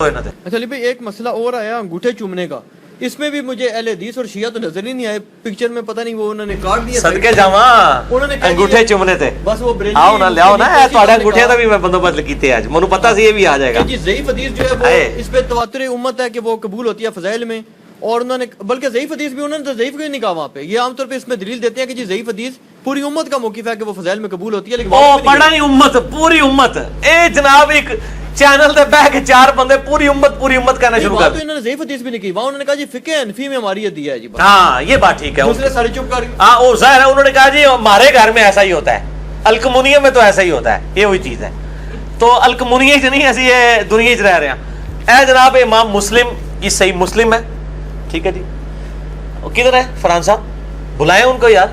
اچھا علی بھائی ایک مسئلہ اور آیا انگوٹھے چومنے کا, اس میں بھی مجھے اہل حدیث اور شیعہ تو نظر ہی نہیں آئے پکچر میں, پتہ نہیں وہ انہوں نے کاٹ دیا صدقے جاواں انگوٹھے چومنے تے بس وہ بریلوی آؤ نہ لیاؤ نا تہاڈے انگوٹھے دا بھی میں بندوبست کیتے اج مینوں پتہ سی یہ بھی آ جائے گا جی. ضعیف حدیث جو ہے وہ اس پہ تواتر امت ہے کہ وہ قبول ہوتی ہے فضائل میں, اور انہوں نے بلکہ ضعیف حدیث بھی انہوں نے تو ضعیف کیوں نہیں کہا وہاں پہ, یہ عام طور پہ اس میں دلیل دیتے ہیں کہ جی ضعیف حدیث پوری امت کا موقف ہے کہ وہ فضائل میں قبول ہوتی ہے, لیکن او بڑا ہی امت پوری امت اے جناب ایک چینل تے بیٹھ کے چار بندے پوری امت کہنا شروع کر. انہوں نے ضعیف حدیث بھی نہیں کی, وہاں انہوں نے کہا جی فقہ حنفی میں ہماری یہ دیا ہے جی. ہاں یہ بات ٹھیک ہے, دوسرے سارے چپ کر ہاں اور ظاہر ہے انہوں نے کہا جی ہمارے گھر میں ایسا ہی ہوتا ہے, الکمونیہ میں تو ایسا ہی ہوتا ہے, یہ وہی چیز ہے. تو الکمونیہ چ نہیں ایسی یہ دنیا چ رہ رہے ہیں. اے جناب امام مسلم یہ صحیح مسلم ہے, ٹھیک ہے جی, کدھر ہے فرحان صاحب بلائیں ان کو یار,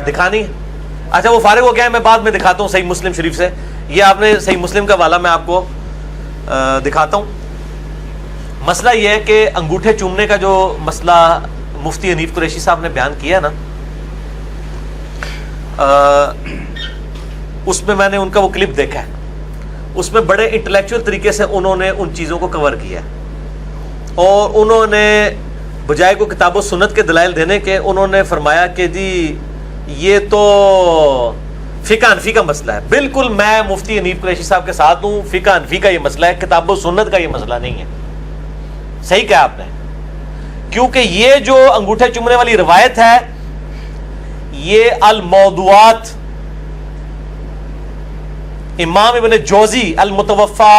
دکھانی ہے. اچھا وہ فارغ ہو گیا ہے, میں بعد میں دکھاتا ہوں صحیح مسلم شریف سے. یہ آپ نے صحیح مسلم کا حوالہ میں آپ کو دکھاتا ہوں. مسئلہ یہ ہے کہ انگوٹھے چومنے کا جو مسئلہ مفتی حنیف قریشی صاحب نے بیان کیا نا, اس میں میں نے ان کا وہ کلپ دیکھا ہے, اس میں بڑے انٹلیکچوئل طریقے سے انہوں نے ان چیزوں کو کور کیا ہے, اور انہوں نے بجائے کو کتاب و سنت کے دلائل دینے کے انہوں نے فرمایا کہ جی یہ تو فقہ حنفی کا مسئلہ ہے. بالکل میں مفتی حنیف قریشی صاحب کے ساتھ ہوں, فقہ حنفی کا یہ مسئلہ ہے, کتاب و سنت کا یہ مسئلہ نہیں ہے. صحیح کہا آپ نے, کیونکہ یہ جو انگوٹھے چومنے والی روایت ہے یہ الموضوعات امام ابن جوزی المتوفا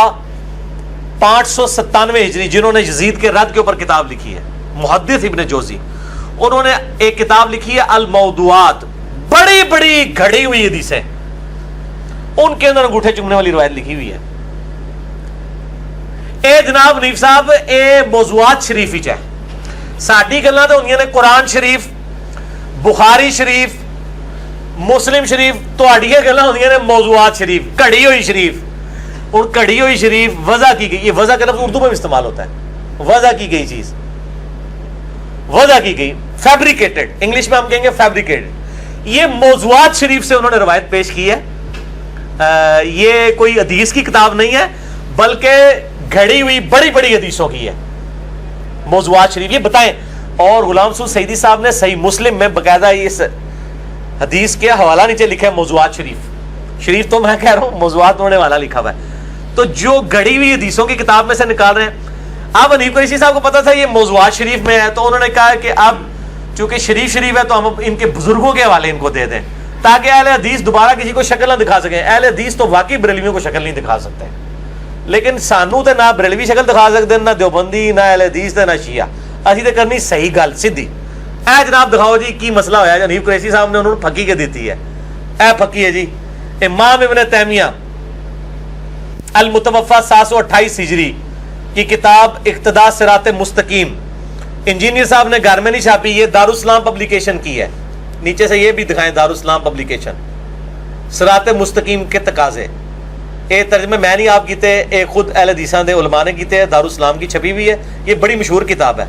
597 ہجری, جنہوں نے یزید کے رد کے اوپر کتاب لکھی ہے, محدث ابن جوزی, انہوں نے ایک کتاب لکھی ہے الموضوعات, بڑی بڑی گھڑی ہوئی حدیثیں, ان کے اندر انگوٹھے چومنے والی روایت لکھی ہوئی ہے. اے جناب حنیف صاحب اے موضوعات شریف ہی چاہے ساڈی گلاں تے ہوندیاں نے قرآن شریف, بخاری شریف, مسلم شریف, تہاڈیاں گلاں ہوندیاں نے موضوعات شریف, گھڑی ہوئی شریف. اور گھڑی ہوئی شریف وضع کی گئی, یہ وضع کا لفظ اردو میں بھی استعمال ہوتا ہے, وضع کی گئی چیز, وضع کی گئی, فیبریکیٹڈ, انگلش میں ہم کہیں گے فیبریکیٹڈ. یہ موضوعات شریف سے انہوں نے روایت پیش کی ہے. یہ کوئی حدیث کی کتاب نہیں ہے بلکہ گھڑی ہوئی بڑی بڑی حدیثوں کی ہے موضوعات شریف. یہ بتائیں, اور غلام رسول سعیدی صاحب نے صحیح مسلم میں باقاعدہ اس حدیث کے حوالہ نیچے لکھا ہے موضوعات شریف تو میں کہہ رہا ہوں موضوعات انہوں نے حوالہ لکھا ہوا ہے. تو جو گھڑی ہوئی حدیثوں کی کتاب میں سے نکال رہے ہیں, اب حنیف قریشی صاحب کو پتا تھا یہ موضوعات شریف میں ہے, تو انہوں نے کہا کہ اب چونکہ شریف ہے تو ہم ان کے بزرگوں کے حوالے ان کو دے دیں تاکہ اہل حدیث دوبارہ کسی کو شکل نہ دکھا سکیں. اہل حدیث تو واقعی بریلویوں کو شکل نہیں دکھا سکتے, لیکن سانو تے نہ بریلوی شکل دکھا سکتے, نہ دیوبندی, نہ اہل حدیث تے نہ شیعہ. اسی تے کرنی صحیح گل سیدھی. اے جناب دکھاؤ جی کی مسئلہ ہویا ہے, حنیف قریشی صاحب نے انہوں نے پھکی کے دیتی ہے. اے پھکی ہے جی, امام ابن تیمیہ المتوفا 728 ہجری کی کتاب اقتداء صراط مستقیم, انجینئر صاحب نے گھر میں نہیں چھاپی, یہ دارالاسلام پبلیکیشن کی ہے. نیچے سے یہ بھی دکھائیں دارالاسلام پبلیکیشن, صراط مستقیم کے تقاضے. یہ ترجمے میں نہیں آپ کیتے, اے خود اہل حدیثاں دے علماء نے کیتے, دارالاسلام کی چھپی ہوئی ہے, یہ بڑی مشہور کتاب ہے.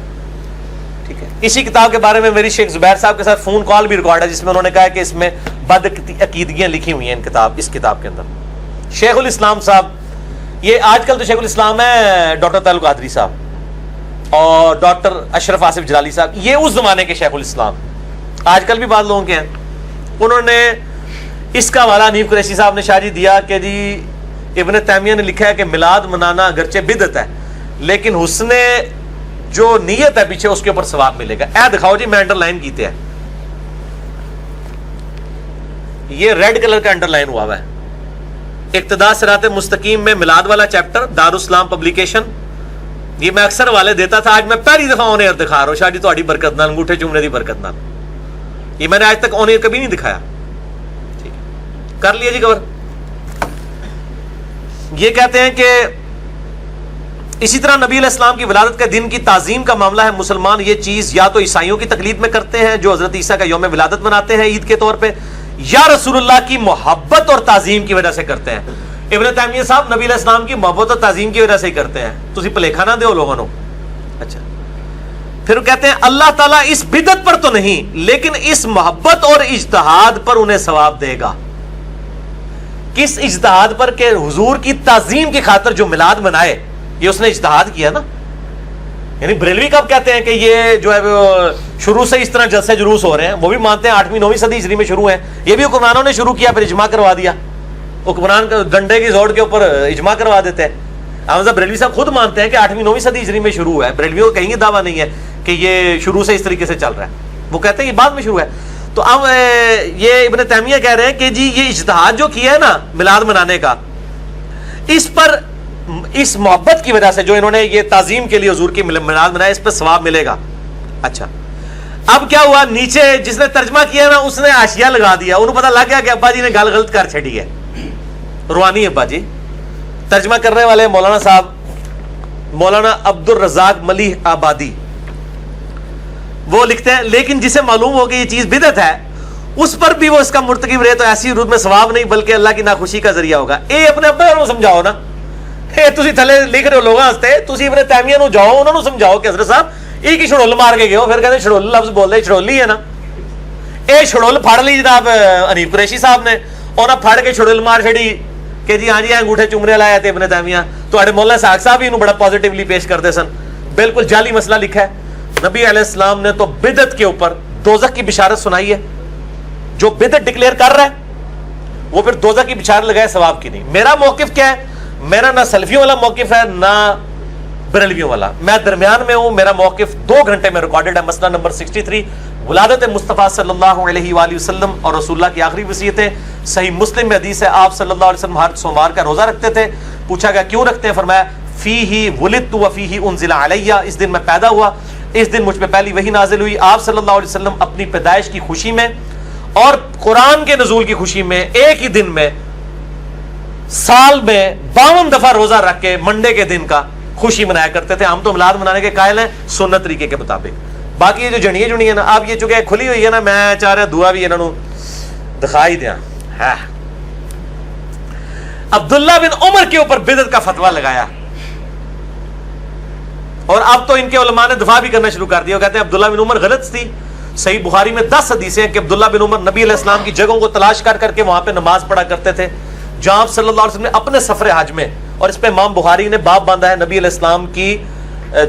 ٹھیک ہے, اسی کتاب کے بارے میں میری شیخ زبیر صاحب کے ساتھ فون کال بھی ریکارڈ ہے جس میں انہوں نے کہا کہ اس میں بد عقیدگیاں لکھی ہوئی ہیں اس کتاب کے اندر. شیخ الاسلام صاحب, یہ آج کل تو شیخ الاسلام ہے ڈاکٹر طاہر القادری صاحب اور ڈاکٹر اشرف آصف جلالی صاحب, یہ اس زمانے کے شیخ الاسلام, آج کل بھی بعض لوگوں کے ہیں. انہوں نے اس کا حوالہ حنیف قریشی صاحب نے شاہ جی دیا کہ جی ابن تیمیہ نے لکھا ہے کہ میلاد منانا اگرچہ بدعت ہے لیکن حسن جو نیت ہے پیچھے اس کے اوپر ثواب ملے گا. اے دکھاؤ جی, میں انڈر لائن کیتے ہیں, یہ ریڈ کلر کا انڈر لائن ہوا ہے, اقتداء صراط مستقیم میں میلاد والا چیپٹر, دارالاسلام پبلیکیشن. یہ میں اکثر والے دیتا تھا, آج میں پہلی دفعہ آن ایئر دکھا رہا ہوں شاہ جی تہاڈی برکت نال, انگوٹھے چومنے دی برکت نال. یہ میں نے آج تک آن ایئر کبھی نہیں دکھایا. ٹھیک ہے, کر لیا جی کور. یہ کہتے ہیں کہ اسی طرح نبی علیہ السلام کی ولادت کے دن کی تعظیم کا معاملہ ہے. مسلمان یہ چیز یا تو عیسائیوں کی تقلید میں کرتے ہیں جو حضرت عیسیٰ کا یوم ولادت مناتے ہیں عید کے طور پہ, یا رسول اللہ کی محبت اور تعظیم کی وجہ سے کرتے ہیں. ابن تیمیہ صاحب نبی علیہ السلام کی محبت اور تعظیم کی وجہ سے ہی کرتے ہیں. تسی پلیکھا نہ دیو لوگوں. اچھا, پھر کہتے ہیں اللہ تعالیٰ اس بدعت پر تو نہیں لیکن اس محبت اور اجتہاد پر انہیں ثواب دے گا. کس اجتہاد پر؟ کہ حضور کی تعظیم کی خاطر جو میلاد منائے یہ اس نے اجتہاد کیا نا. یعنی بریلوی کب کہتے ہیں کہ یہ جو ہے شروع سے اس طرح جلسے جلوس ہو رہے ہیں, وہ بھی مانتے ہیں 8ویں 9ویں صدی ہجری میں شروع ہیں. یہ بھی حکمرانوں نے شروع کیا, پھر اجماع کروا دیا. حکمران ڈنڈے کی زور کے اوپر اجماع کروا دیتے ہیں. احمد بریلوی صاحب خود مانتے ہیں کہ 8ویں 9ویں صدی ہجری میں شروع ہوا ہے. بریلویوں کو کہیں گے دعویٰ نہیں ہے کہ یہ شروع سے اس طریقے سے چل رہا ہے, وہ کہتے ہیں یہ بعد میں شروع ہے. تو اب یہ ابن تیمیہ کہہ رہے ہیں کہ جی یہ اجتہاد جو کیا ہے نا میلاد منانے کا, اس پر اس محبت کی وجہ سے جو انہوں نے یہ تعظیم کے لیے حضور کی میلاد منایا, اس پہ ثواب ملے گا. اچھا اب کیا ہوا, نیچے جس نے ترجمہ کیا نا اس نے حاشیہ لگا دیا. انہوں پتہ لگ گیا کہ ابا جی نے گل غلط کر چھڑی ہے. روحانی ابا جی ترجمہ کرنے والے مولانا صاحب مولانا عبد الرزاق ملیح آبادی, وہ لکھتے ہیں لیکن جسے معلوم ہو کہ یہ چیز بدعت ہے اس پر بھی وہ اس کا مرتکب رہے تو ایسی رود میں ثواب نہیں بلکہ اللہ کی ناخوشی کا ذریعہ ہوگا. اے اپنے ابا کو سمجھاؤ نا, تسی تھلے لکھ رہے ہو لوگاں واسطے, تسی ابن تیمیہ نو جاؤ انہاں نو سمجھاؤ کہ حضرت صاحب یہ کی چھڑول مار کے گئے ہو, پھر کہتے چھڑول لفظ بول رہے چھڑولی ہے نا. اے چھڑول پھڑ لی جناب حنیف قریشی صاحب نے, انہاں پھڑ کے چھڑول مار چھڑی کہ جی ہاں جی انگوٹھے چومنے لایا تے ابن تیمیہ. تواڈے مولانا اسحاق صاحب انہوں بڑا پازیٹیولی پیش کرتے سن. بالکل جعلی مسئلہ لکھا ہے. نبی علیہ السلام نے تو بدعت کے اوپر دوزخ کی بشارت سنائی ہے. جو بدعت ڈکلیئر کر رہا ہے وہ پھر دوزخ کی بشارت لگائے, ثواب کی نہیں. میرا موقف کیا ہے, میرا نہ سلفیوں والا موقف ہے نہ بریلویوں والا, میں درمیان میں ہوں. میرا موقف 2 گھنٹے میں ریکارڈڈ ہے. مسئلہ نمبر 63 ولادت مصطفیٰ صلی اللہ علیہ وآلہ وسلم اور رسول اللہ کی آخری وصیتیں. صحیح مسلم میں حدیث ہے آپ صلی اللہ علیہ وسلم ہر سوموار کا روزہ رکھتے تھے. پوچھا گیا کیوں رکھتے ہیں, فرمایا فیہ ولدت وفیہ انزل علیہ, اس دن میں پیدا ہوا, اس دن مجھ پہ پہلی وحی نازل ہوئی. آپ صلی اللہ علیہ وسلم اپنی پیدائش کی خوشی میں اور قرآن کے نزول کی خوشی میں ایک ہی دن میں سال میں 52 دفعہ روزہ رکھ کے منڈے کے دن کا خوشی منایا کرتے تھے. ہم تو میلاد منانے کے قائل ہیں سنت طریقے کے مطابق. باقی یہ جو جنیے جنی ہے نا, اب یہ چونکہ کھلی ہوئی ہے نا, میں چاہ رہا دعا بھی انہوں دکھائی دیا. عبداللہ بن عمر کے اوپر بدعت کا فتویٰ لگایا, اور اب تو ان کے علماء نے دفاع بھی کرنا شروع کر دیا. وہ کہتے ہیں عبداللہ بن عمر غلط تھی. صحیح بخاری میں 10 حدیثیں ہیں کہ عبداللہ بن عمر نبی علیہ السلام کی جگہوں کو تلاش کر کر کے وہاں پہ نماز پڑھا کرتے تھے جہاں صلی اللہ علیہ وسلم نے اپنے سفر حج میں, اور اس پہ امام بخاری نے باب باندھا ہے نبی علیہ السلام کی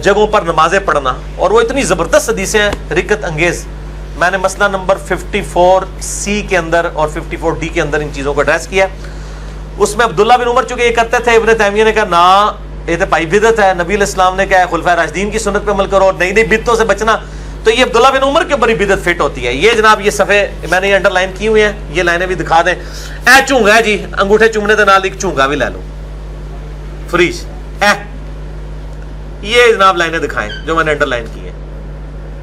جگہوں پر نمازیں پڑھنا. اور وہ اتنی زبردست حدیثیں ہیں رکت انگیز. میں نے مسئلہ نمبر 54C کے اندر اور 54D کے اندر ان چیزوں کو ایڈریس کیا. اس میں عبداللہ بن عمر چونکہ یہ کرتے تھے, ابن تیمیہ نے کہا نا یہ تو بھائی بدعت ہے. نبی علیہ السلام نے کہا خلفائے راشدین کی سنت پہ عمل کرو اور نئی نئی بدعتوں سے بچنا. تو یہ عبداللہ بن عمر کے بڑی بدعت فٹ ہوتی ہے. یہ جناب یہ صفحے میں نے یہ انڈر لائن کی ہوئی ہیں, یہ لائنیں بھی دکھا دیں. اے چونگا ہے جی, انگوٹھے چومنے کے نال ایک چونگا بھی لے لو فریج. یہ جناب لائنیں دکھائیں جو میں نے انڈر لائن کی ہیں.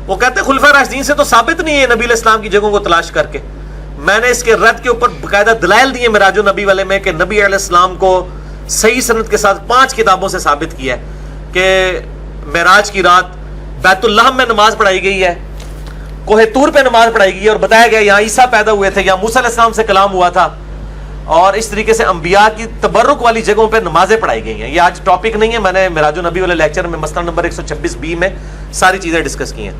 وہ کہتے ہیں خلفائے راشدین سے تو ثابت نہیں ہے نبی علیہ السلام کی جگہوں کو تلاش کر کے. میں نے اس کے رد کے اوپر باقاعدہ دلائل دیے معراج النبی والے میں کہ نبی علیہ السلام کو صحیح سند کے ساتھ 5 کتابوں سے ثابت کیا ہے کہ معراج کی رات بیت اللہ میں نماز پڑھائی گئی ہے, کوہ طور پہ نماز پڑھائی گئی ہے, اور بتایا گیا یہاں عیسیٰ پیدا ہوئے تھے, یہاں موسیٰ علیہ السلام سے کلام ہوا تھا, اور اس طریقے سے انبیاء کی تبرک والی جگہوں پہ نمازیں پڑھائی گئی ہیں. یہ آج ٹاپک نہیں ہے, میں نے معراج النبی والے لیکچر میں مسئلہ نمبر 126B میں ساری چیزیں ڈسکس کی ہیں.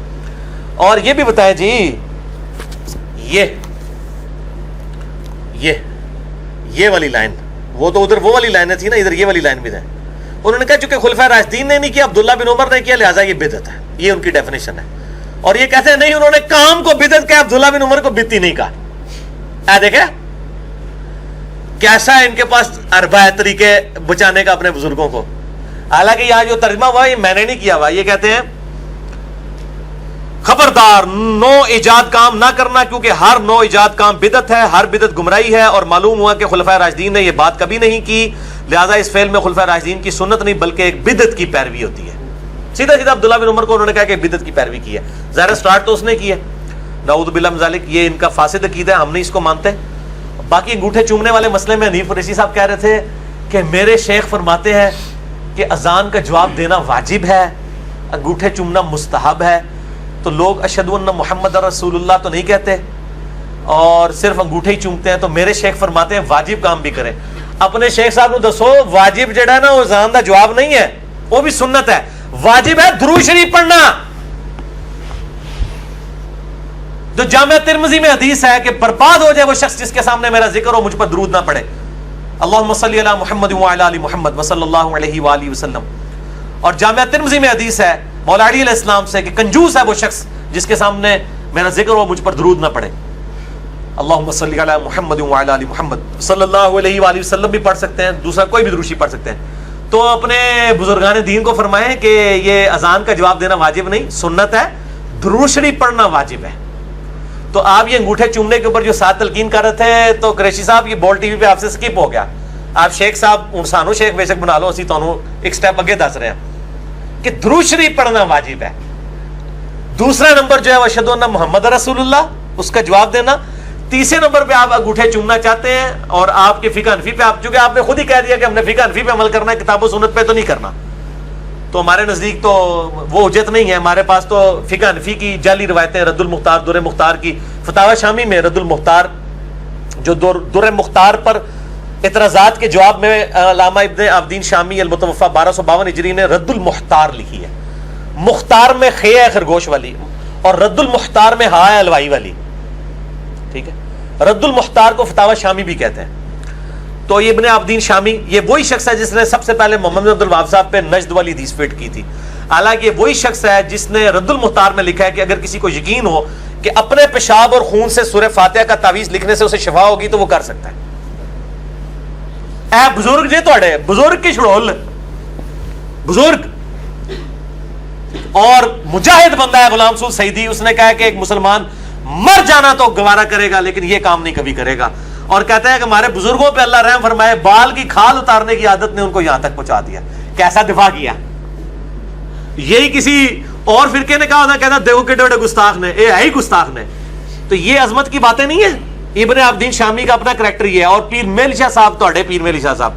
اور یہ بھی بتایا جی یہ والی لائن, وہ تو ادھر وہ والی لائنیں تھی نا, ادھر یہ والی لائن بھی ہے. انہوں نے کہا چونکہ خلفائے راشدین نے نہیں کیا, عبداللہ بن عمر نے کیا, لہٰذا یہ بدعت ہے. یہ ان کی ڈیفینیشن ہے. اور یہ کہتے ہیں نہیں انہوں نے کام کو بدعت کہا, عبداللہ بن عمر کو بدعتی نہیں کہا. دیکھیں کیسا ہے ان کے پاس اربع طریقے بچانے کا اپنے بزرگوں کو. حالانکہ یہاں جو ترجمہ ہوا یہ میں نے نہیں کیا ہوا. یہ کہتے ہیں خبردار نو ایجاد کام نہ کرنا, کیونکہ ہر نو ایجاد کام بدعت ہے, ہر بدعت گمراہی ہے. اور معلوم ہوا کہ خلفائے راشدین نے یہ بات کبھی نہیں کی, لہذا اس فعل میں خلفائے راشدین کی سنت نہیں بلکہ ایک بدعت کی پیروی ہوتی ہے. سیدھا سیدھا عبداللہ بن عمر کو انہوں نے کہا کہ بدعت کی پیروی کی ہے. ظاہر سٹارٹ تو اس نے کی ہے, نعوذ باللہ من ذالک. یہ ان کا فاسد عقیدہ ہے, ہم نہیں اس کو مانتے. باقی انگوٹھے چومنے والے مسئلے میں حنیف قریشی صاحب کہہ رہے تھے کہ میرے شیخ فرماتے ہیں کہ اذان کا جواب دینا واجب ہے, انگوٹھے چومنا مستحب ہے. تو لوگ اشہدو ان محمد رسول اللہ تو نہیں کہتے اور صرف انگوٹھے ہی چومتے ہیں. تو میرے شیخ فرماتے ہیں واجب کام بھی کریں. اپنے شیخ صاحب کو دسو واجب جڑا ہے نا وہ اذان دا جواب نہیں ہے, وہ بھی سنت ہے. واجب ہے درود شریف پڑھنا. جو جامع ترمذی میں حدیث ہے کہ برباد ہو جائے وہ شخص جس کے سامنے میرا ذکر ہو, مجھ پر درود نہ پڑھے. اللہم صلی علی محمد وعلی آل محمد وصلی اللہ علیہ وآلہ وسلم. اور جامعہ ترمذی میں حدیث ہے مولا علی علیہ السلام سے کہ کنجوس ہے وہ شخص جس کے سامنے میرا ذکر ہو مجھ پر درود نہ پڑے. اللہم صلی علی محمد وعلی آل محمد صلی اللہ علیہ وآلہ وسلم بھی پڑھ سکتے ہیں, دوسرا کوئی بھی دروشی پڑھ سکتے ہیں. تو اپنے بزرگان دین کو فرمائیں کہ یہ اذان کا جواب دینا واجب نہیں, سنت ہے, درود شریف پڑھنا واجب ہے. تو آپ یہ انگوٹھے چومنے کے اوپر جو ساتھ تلقین کر رہے تھے تو قریشی صاحب یہ بول ٹی وی پہ آپ سے سکپ ہو گیا. آپ شیخ صاحب سانو شیخ بے شک بنا لو, اسی تو ایک سٹیپ اگے دس رہے ہیں کہ درود شریف پڑھنا واجب ہے. دوسرا نمبر جو ہے اشہدو ان محمد رسول اللہ, اس کا جواب دینا. تیسرے نمبر پہ آپ انگوٹھے چومنا چاہتے ہیں اور آپ کے فقہ حنفی پہ, آپ چونکہ آپ نے خود ہی کہہ دیا کہ ہم نے فقہ حنفی پہ عمل کرنا ہے, کتاب و سنت پہ تو نہیں کرنا, تو ہمارے نزدیک تو وہ حجت نہیں ہے. ہمارے پاس تو فقہ حنفی کی جعلی روایتیں, رد المختار در مختار کی, فتاوی شامی میں رد المختار جو در مختار پر اعتراضات کے جواب میں علامہ ابن عابدین شامی المتوفی 1252 ہجری نے رد المختار لکھی ہے. مختار میں خے ہے خرگوش والی, اور رد المختار میں ہا ہے الوائی والی, ٹھیک ہے. رد المختار کو فتاوی شامی بھی کہتے ہیں. تو یہ ابن عابدین شامی یہ وہی شخص ہے جس نے سب سے پہلے محمد بن عبد الوہاب صاحب پہ نجد والی حدیث فٹ کی تھی. حالانکہ یہ وہی شخص ہے جس نے رد المختار میں لکھا ہے کہ اگر کسی کو یقین ہو کہ اپنے پیشاب اور خون سے سورہ فاتحہ کا تعویذ لکھنے سے اسے شفا ہوگی تو وہ کر سکتا ہے. اے بزرگ جی توڑے بزرگ کی چھڑول بزرگ. اور مجاہد بندہ ہے غلام سعود سعیدی, اس نے کہا کہ ایک مسلمان مر جانا تو گوارا کرے گا لیکن یہ کام نہیں کبھی کرے گا. اور کہتا ہے کہ ہمارے بزرگوں پہ اللہ رحم فرمائے, بال کی کھال اتارنے کی عادت نے ان کو یہاں تک پہنچا دیا. کیسا دفاع کیا. یہی کسی اور فرقے نے کہا ہوتا, کہتا دیکھو کیڑے بڑے گستاخ نے, اے ہے ہی گستاخ نے. تو یہ عظمت کی باتیں نہیں ہیں. ابن عابدین شامی کا اپنا کریکٹر یہ ہے. اور پیر میل شاہ صاحب, توڑے پیر میل شاہ صاحب,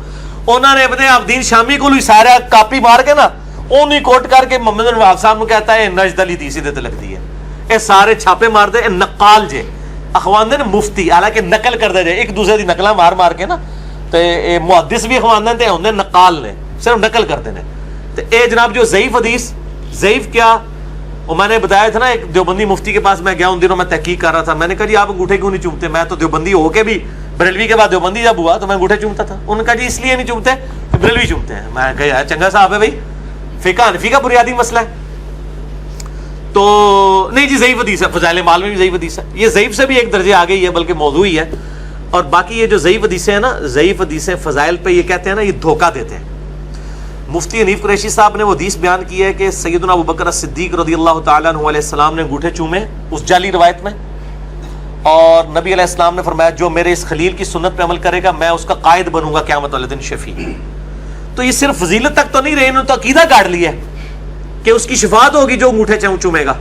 انہوں نے ابن عابدین شامی کو سارا کاپی مار کے نا اونی کوٹ کر کے محمد بن وہاب صاحب کو کہتا ہے نجد علی دیسی دے لکھ دی ہے. اے سارے چھاپے مار دے, نقال جے اخوان دے مفتی, حالانکہ نقل کر دے جائے ایک دوسرے دی نقلاں مار مار کے نا, تو محدث بھی اخوان دے ہوندے نقال نے, صرف نقل کرتے ہیں. تو اے جناب جو ضعیف حدیث, ضعیف کیا وہ میں نے بتایا تھا نا, ایک دیوبندی مفتی کے پاس میں گیا ان دنوں, میں تحقیق کر رہا تھا. میں نے کہا جی آپ انگوٹھے کیوں نہیں چومتے؟ میں تو دیوبندی ہو کے بھی بریلوی کے بعد دیوبندی جب ہوا تو میں انگوٹھے چومتا تھا. انہوں نے کہا جی اس لیے نہیں چومتے کہ بریلوی چومتے ہیں. میں کہا یار چنگا صاحب ہے بھائی, فقہ حنفی کا بنیادی مسئلہ ہے. تو نہیں جی ضعیف حدیث ہے, فضائل مال میں بھی ضعیف حدیث ہے. یہ ضعیف سے بھی ایک درجے آ گئی ہے, بلکہ موضوع ہی ہے. اور باقی یہ جو ضعیف حدیثیں ہیں نا, ضعیف حدیثیں فضائل پہ یہ کہتے ہیں نا, یہ دھوکہ دیتے ہیں. مفتی حنیف قریشی صاحب نے وہ حدیث بیان کی ہے کہ سیدنا ابوبکر صدیق رضی اللہ تعالیٰ عنہ علیہ السلام نے انگوٹھے چومے اس جعلی روایت میں, اور نبی علیہ السلام نے فرمایا جو میرے اس خلیل کی سنت پہ عمل کرے گا میں اس کا قائد بنوں گا قیامت والے دن شفیع. تو یہ صرف فضیلت تک تو نہیں رہے, انہوں نے تو عقیدہ کاٹ لیا کہ اس کی شفاعت ہوگی جو انگوٹھے چومے گا.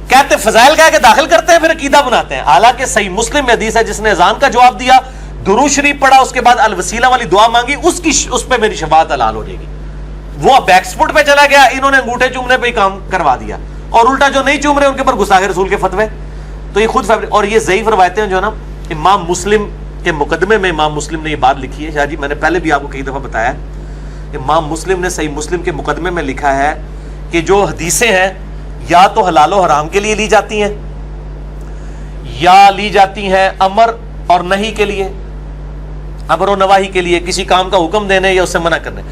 کہتے فضائل کہہ کے داخل کرتے ہیں, پھر عقیدہ بناتے ہیں. حالانکہ صحیح مسلم میں حدیث ہے جس نے اذان کا جواب دیا, درود شریف پڑھا, اس کے بعد الوسیلہ والی دعا مانگی, اس پہ میری شفاعت حلال ہو جائے گی. وہ بیک فٹ پہ چلا گیا, انہوں نے انگوٹھے چومنے پہ ہی کام کروا دیا, اور الٹا جو نہیں چوم رہے ان کے اوپر گستاخ رسول کے فتوے. تو یہ خود اور یہ ضعیف روایتیں جو ہے نا, امام مسلم کے مقدمے میں امام مسلم نے یہ بات لکھی ہے. شاہ جی میں نے پہلے بھی آپ کو کئی دفعہ بتایا ہے, امام مسلم نے صحیح مسلم کے مقدمے میں لکھا ہے کہ جو حدیثیں ہیں یا تو حلال و حرام کے لیے لی جاتی ہیں, یا لی جاتی ہیں امر اور نہی کے لیے, امر و نواہی کے لیے, کسی کام کا حکم دینے یا اسے منع کرنے,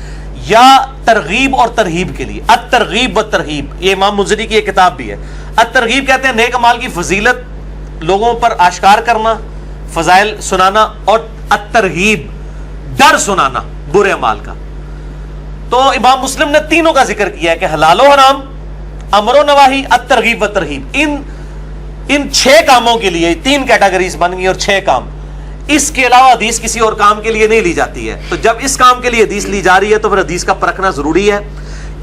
یا ترغیب اور ترہیب کے لیے. الترغیب و ترہیب, یہ امام منذری کی ایک کتاب بھی ہے. الترغیب کہتے ہیں نیک اعمال کی فضیلت لوگوں پر آشکار کرنا, فضائل سنانا, اور الترہیب ڈر سنانا برے اعمال کا. تو امام مسلم نے تینوں کا ذکر کیا ہے کہ حلال و حرام, امر و نواہی, الترغیب و ترہیب. ان 6 کاموں کے لیے 3 کیٹیگریز بن گئی اور 6 کام. اس کے علاوہ حدیث کسی اور کام کے لیے نہیں لی جاتی ہے. تو جب اس کام کے لیے حدیث لی جا رہی ہے تو پھر حدیث کا پرکھنا ضروری ہے.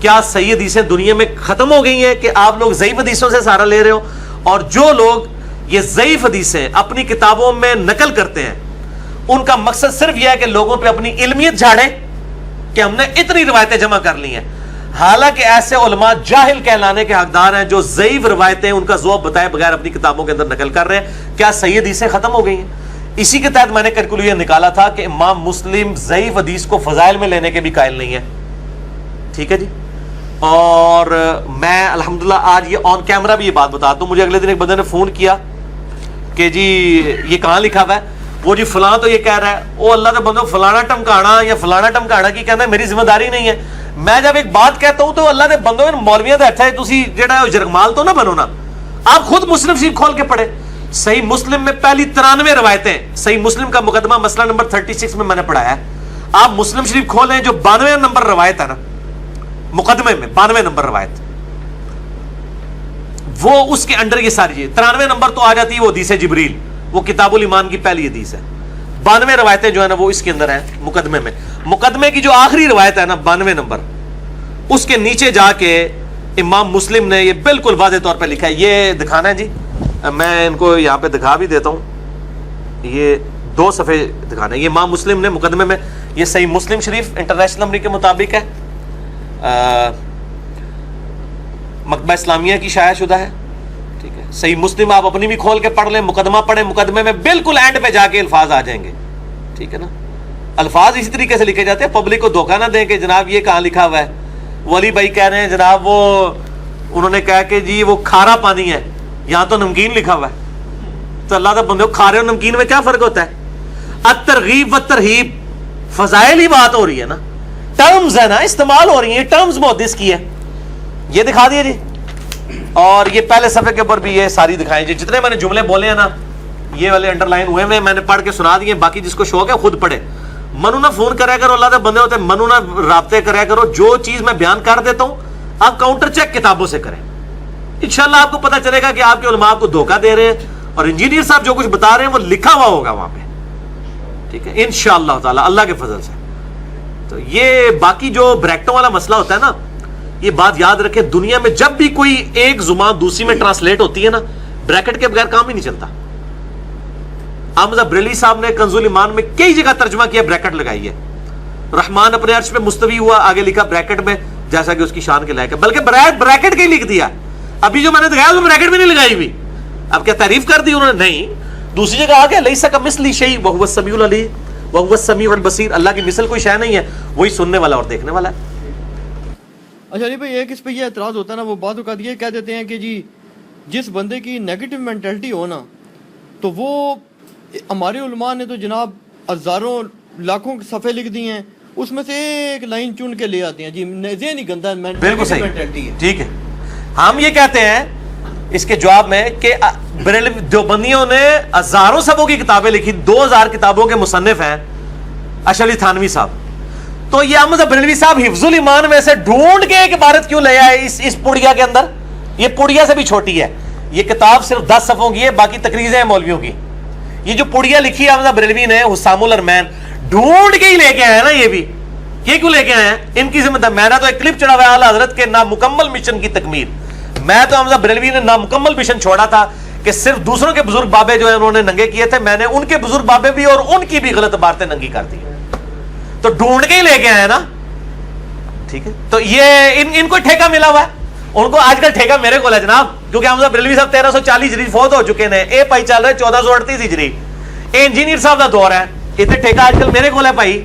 کیا صحیح حدیثیں دنیا میں ختم ہو گئی ہیں کہ آپ لوگ ضعیف حدیثوں سے سہارا لے رہے ہو, اور جو لوگ یہ ضعیف حدیثیں اپنی کتابوں میں نقل کرتے ہیں ان کا مقصد صرف یہ ہے کہ لوگوں پہ اپنی علمیت جھاڑیں کہ ہم نے اتنی روایتیں جمع کر لی ہیں. حالانکہ ایسے علماء جاہل کہلانے کے حقدار ہیں جو ضعیف روایتیں ان کا ذوق بتائے بغیر اپنی کتابوں کے اندر نقل کر رہے ہیں. کیا صحیح حدیثیں ختم ہو گئی ہیں؟ اسی کے تحت میں نے کیلکولیشن نکالا تھا کہ امام مسلم ضعیف حدیث کو فضائل میں لینے کے بھی قائل نہیں ہے. ٹھیک ہے جی. اور میں الحمدللہ آج یہ آن کیمرہ بھی یہ بات بتاتا ہوں. مجھے اگلے دن ایک بندے نے فون کیا کہ جی یہ کہاں لکھا ہوا ہے, وہ جی فلاں تو یہ کہہ رہا ہے, وہ اللہ کے بندوں فلانا ٹمکانا یا فلانا ٹمکانا کی کہنا ہے میری ذمہ داری نہیں ہے. میں جب ایک بات کہتا ہوں تو اللہ نے بندوں ان مولویوں کا ہاتھ ہے تسی جڑا جرگمال تو نہ بنو نا. آپ خود مسلم شریف کھول کے پڑھے. صحیح مسلم میں پہلی 93 روایتیں, صحیح مسلم کا مقدمہ مسئلہ نمبر 36 میں نے پڑھایا ہے. آپ مسلم شریف کھولیں جو 92 نمبر روایت ہے نا مقدمے میں, 92 نمبر روایت, وہ اس کے اندر یہ ساری چیز. 93 نمبر تو آ جاتی ہے وہ حدیث جبریل, وہ کتاب الایمان کی پہلی حدیث ہے. 92 روایتیں جو ہے نا وہ اس کے اندر ہیں مقدمے میں. مقدمے کی جو آخری روایت ہے نا 92 نمبر, اس کے نیچے جا کے امام مسلم نے یہ بالکل واضح طور پہ لکھا ہے. یہ دکھانا ہے جی, میں ان کو یہاں پہ دکھا بھی دیتا ہوں. یہ 2 صفحے دکھانا ہے. یہ امام مسلم نے مقدمے میں, یہ صحیح مسلم شریف انٹرنیشنل نمبر کے مطابق ہے, مکتبہ اسلامیہ کی شائع شدہ ہے. ٹھیک ہے, صحیح مسلم آپ اپنی بھی کھول کے پڑھ لیں, مقدمہ پڑھیں, مقدمے میں بالکل اینڈ پہ جا کے الفاظ آ جائیں گے. ٹھیک ہے نا, الفاظ اسی طریقے سے لکھے جاتے ہیں. پبلک کو دھوکہ نہ دیں کہ جناب یہ کہاں لکھا ہوا ہے. ولی بھائی کہہ رہے ہیں جناب وہ انہوں نے کہا کہ جی وہ کھارا پانی ہے, یہاں تو نمکین لکھا ہوا ہے. تو اللہ کا بندے, کھارے اور نمکین میں کیا فرق ہوتا ہے؟ الترغیب و ترہیب فضائل ہی بات ہو رہی ہے نا, ٹرمز ہے نا, استعمال ہو رہی ہیں ٹرمز محدث کی ہے. یہ دکھا دیا جی, اور یہ پہلے صفحے کے اوپر بھی یہ ساری دکھائیں جی. جتنے میں نے جملے بولے ہیں نا یہ والے انڈر لائن ہوئے میں نے پڑھ کے سنا دیے. باقی جس کو شوق ہے خود پڑھے. منو نہ فون کریا کرو, اللہ کے بندے ہوتے ہیں, منو نہ رابطے کریا کرو. جو چیز میں بیان کر دیتا ہوں آپ کاؤنٹر چیک کتابوں سے کریں, انشاءاللہ آپ کو پتہ چلے گا کہ آپ کے علماء آپ کو دھوکہ دے رہے ہیں, اور انجینئر صاحب جو کچھ بتا رہے ہیں وہ لکھا ہوا ہوگا وہاں پہ. ٹھیک ہے, انشاءاللہ تعالی اللہ کے فضل سے. تو یہ باقی جو بریکٹوں والا مسئلہ ہوتا ہے نا, یہ بات یاد رکھیں, دنیا میں جب بھی کوئی ایک زبان دوسری میں ٹرانسلیٹ ہوتی ہے نا, بریکٹ کے بغیر کام ہی نہیں چلتا. احمد بریلوی صاحب نے کنز الایمان میں کئی جگہ ترجمہ کیا, بریکٹ لگائی ہے. رحمان اپنے عرش پہ مستوی ہوا, آگے لکھا بریکٹ میں جیسا کہ اس کی شان کے لائق ہے, بلکہ بریکٹ کے ہی لکھ دیا. ابھی جو میں نے دکھایا وہ بریکٹ بھی نہیں لگائی ہوئی. اب کیا تعریف کر دی انہوں نے؟ نہیں. دوسری جگہ آ گیا لیس کمثلہ شیء وہو السمیع العلیم وہو السمیع البصیر, اللہ کی مثل کوئی شے نہیں ہے, وہی سننے والا اور دیکھنے والا ہے. اچھا علی بھائی, ایک اس پہ یہ اعتراض ہوتا ہے نا, وہ بعض اوقات یہ کہہ دیتے ہیں کہ جی جس بندے کی نیگیٹو مینٹلٹی ہو نا, تو وہ ہمارے علماء نے تو جناب ہزاروں لاکھوں صفحے لکھ دی ہیں, اس میں سے ایک لائن چن کے لے آتے ہیں جی ذہن ہی گندا بالکل صحیح. ٹھیک ہے, ہم یہ کہتے ہیں اس کے جواب میں کہ دیوبندیوں نے ہزاروں صفحوں کی کتابیں لکھی, 2000 کتابوں کے مصنف ہیں اشرف تھانوی صاحب. تو یہ احمد بریلوی صاحب حفظ الایمان میں سے ڈھونڈ کے ایک عبارت کیوں لے آئے اس پوڑیا کے اندر؟ یہ پوڑیا سے بھی چھوٹی ہے, یہ کتاب صرف 10 صفحوں کی ہے, باقی تقریریں ہیں مولویوں کی. یہ جو پوڑیا لکھی ہے احمد بریلوی نے, حسام الارمین, ڈھونڈ کے ہی لے کے آئے ہیں نا. یہ بھی یہ کیوں لے کے آئے ہیں؟ ان کی ذمہ دار. میں نے تو ایک کلپ چڑھا ہوا ہے اعلیٰ حضرت کے نامکمل مشن کی تکمیل. میں تو احمد بریلوی نے نامکمل مشن چھوڑا تھا کہ صرف دوسروں کے بزرگ بابے جو ہیں انہوں نے ننگے کیے تھے, میں نے ان کے بزرگ بابے بھی اور ان کی بھی غلط عبارتیں ننگی کر دی. تو ڈھونڈ کے ہی لے کے آئے نا. ٹھیک ہے, تو یہ ان کو ٹھیکہ ملا ہوا ہے. ان کو آج کل ٹھیکہ میرے کو ہے جناب, کیونکہ احمد بریلوی صاحب 1340 ہجری فوت ہو چکے ہیں, اے پائی چل رہے 1438 ہجری, اے انجینئر صاحب کا دور ہے, اتنے ٹھیکہ آج کل میرے کو ہے بھائی.